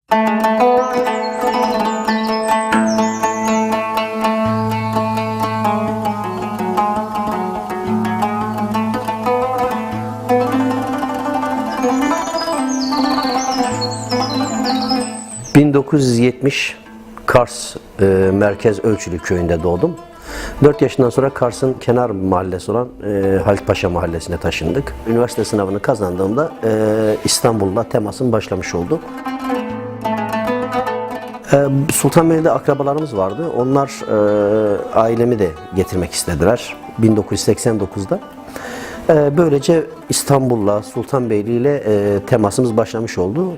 ...1970 Kars Merkez Ölçülü Köyü'nde doğdum. 4 yaşından sonra Kars'ın kenar mahallesi olan Halit Paşa Mahallesi'ne taşındık. Üniversite sınavını kazandığımda İstanbul'la temasım başlamış oldu. Sultanbeyli'de akrabalarımız vardı. Onlar ailemi de getirmek istediler 1989'da. Böylece İstanbul'la, Sultanbeyli ile temasımız başlamış oldu.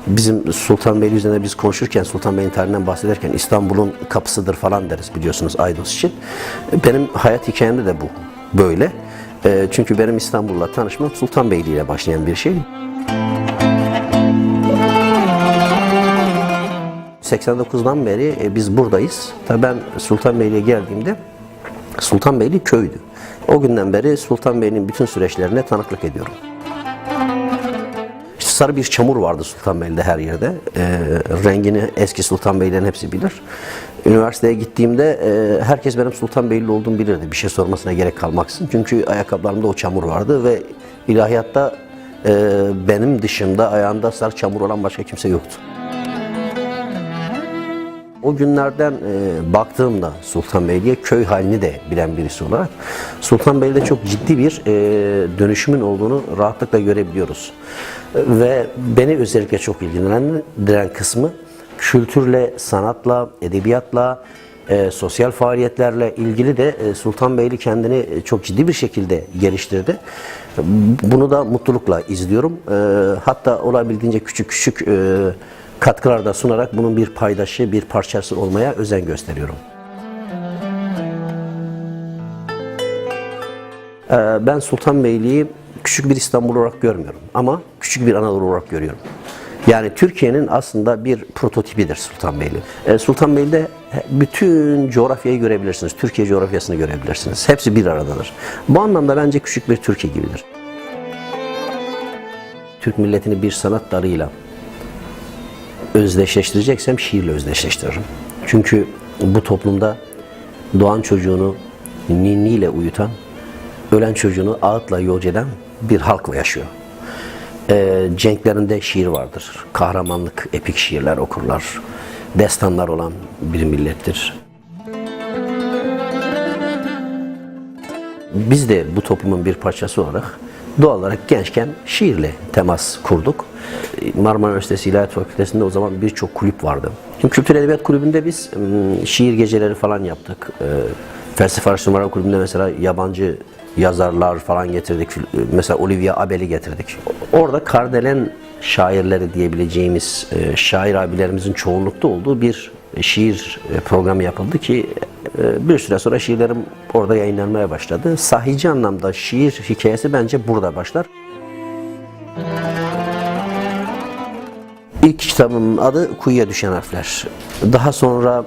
Bizim Sultanbeyli üzerine biz konuşurken, Sultanbeyli'nin tarihinden bahsederken İstanbul'un kapısıdır falan deriz biliyorsunuz Aydos için. Benim hayat hikayemde de bu böyle. Çünkü benim İstanbul'la tanışmam Sultanbeyli ile başlayan bir şey. 89'dan beri biz buradayız. Tabii ben Sultanbeyli'ye geldiğimde Sultanbeyli köydü. O günden beri Sultanbeyli'nin bütün süreçlerine tanıklık ediyorum. Sarı bir çamur vardı Sultanbeyli'de her yerde. Rengini eski Sultanbeylilerin hepsi bilir. Üniversiteye gittiğimde herkes benim Sultanbeyli olduğumu bilirdi. Bir şey sormasına gerek kalmaksızın. Çünkü ayakkabılarımda o çamur vardı ve ilahiyatta benim dışımda ayağında sarı çamur olan başka kimse yoktu. O günlerden baktığımda Sultanbeyli'ye köy halini de bilen birisi olarak Sultanbeyli'de çok ciddi bir dönüşümün olduğunu rahatlıkla görebiliyoruz. Ve beni özellikle çok ilgilendiren kısmı kültürle, sanatla, edebiyatla, sosyal faaliyetlerle ilgili de Sultanbeyli kendini çok ciddi bir şekilde geliştirdi. Bunu da mutlulukla izliyorum. Hatta olabildiğince küçük küçük katkılar da sunarak bunun bir paydaşı, bir parçası olmaya özen gösteriyorum. Ben Sultanbeyli'yi küçük bir İstanbul olarak görmüyorum ama küçük bir Anadolu olarak görüyorum. Yani Türkiye'nin aslında bir prototipidir Sultanbeyli. Sultanbeyli'de bütün coğrafyayı görebilirsiniz, Türkiye coğrafyasını görebilirsiniz. Hepsi bir aradadır. Bu anlamda bence küçük bir Türkiye gibidir. Türk milletini bir sanat dalıyla özdeşleştireceksem şiirle özdeşleştiririm. Çünkü bu toplumda doğan çocuğunu ninniyle uyutan, ölen çocuğunu ağıtla yolcu eden bir halk yaşıyor. Cenklerinde şiir vardır. Kahramanlık, epik şiirler okurlar. Destanlar olan bir millettir. Biz de bu toplumun bir parçası olarak doğal olarak gençken şiirle temas kurduk. Marmara Üniversitesi İlahiyat Fakültesi'nde o zaman birçok kulüp vardı. Şimdi Kültür Edebiyat Kulübü'nde biz şiir geceleri falan yaptık. Felsefe Araştırmaları Kulübü'nde mesela yabancı yazarlar falan getirdik. Mesela Olivia Abel'i getirdik. Orada Kardelen şairleri diyebileceğimiz şair abilerimizin çoğunlukta olduğu bir şiir programı yapıldı ki bir süre sonra şiirlerim orada yayınlanmaya başladı. Sahici anlamda şiir hikayesi bence burada başlar. İlk kitabımın adı Kuyuya Düşen Harfler. Daha sonra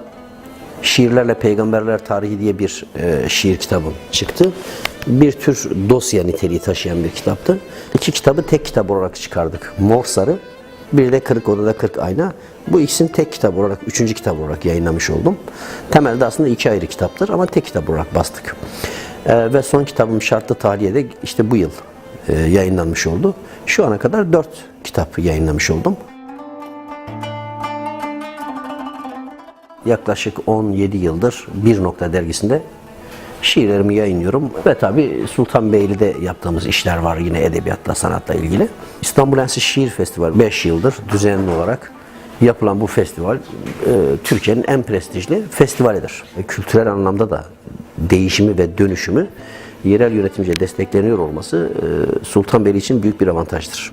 Şiirlerle Peygamberler Tarihi diye bir şiir kitabım çıktı. Bir tür dosya niteliği taşıyan bir kitaptı. İki kitabı tek kitap olarak çıkardık. Mor Sarı, bir de Kırık Odada 40 Ayna. Bu ikisini tek kitap olarak, üçüncü kitap olarak yayınlamış oldum. Temelde aslında iki ayrı kitaptır ama tek kitap olarak bastık. Ve son kitabım Şartlı Tahliye'de işte bu yıl yayınlanmış oldu. Şu ana kadar 4 kitap yayınlamış oldum. Yaklaşık 17 yıldır Bir Nokta dergisinde şiirlerimi yayınlıyorum. Ve tabii Sultanbeyli'de yaptığımız işler var yine edebiyatla, sanatla ilgili. İstanbul Enstitüsü Şiir Festivali 5 yıldır düzenli olarak yapılan bu festival Türkiye'nin en prestijli festivalidir. Kültürel anlamda da değişimi ve dönüşümü yerel yönetimce destekleniyor olması Sultanbeyli için büyük bir avantajdır.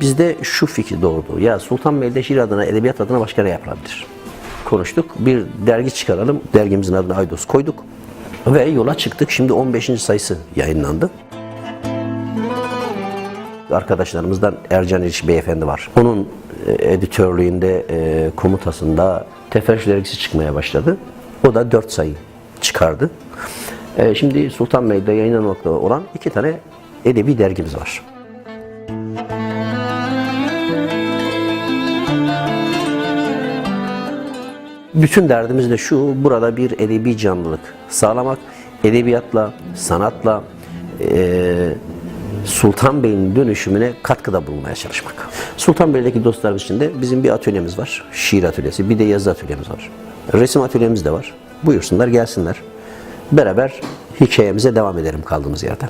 Bizde şu fikir doğdu. Ya Sultanbeyli'de şiir adına, edebiyat adına başka ne yapılabilir? Konuştuk. Bir dergi çıkaralım. Dergimizin adını Aydos koyduk. Ve yola çıktık. Şimdi 15. sayısı yayınlandı. Arkadaşlarımızdan Ercan İliç Beyefendi var. Onun editörlüğünde, komutasında Teferruş dergisi çıkmaya başladı. O da 4 sayı çıkardı. Şimdi Sultanbeyli'de yayınlanmakta olan 2 tane edebi dergimiz var. Bütün derdimiz de şu, burada bir edebi canlılık sağlamak, edebiyatla, sanatla Sultanbeyli'nin dönüşümüne katkıda bulunmaya çalışmak. Sultanbeyli'deki dostlarımız için de bizim bir atölyemiz var, şiir atölyesi, bir de yazı atölyemiz var. Resim atölyemiz de var. Buyursunlar, gelsinler. Beraber hikayemize devam edelim kaldığımız yerden.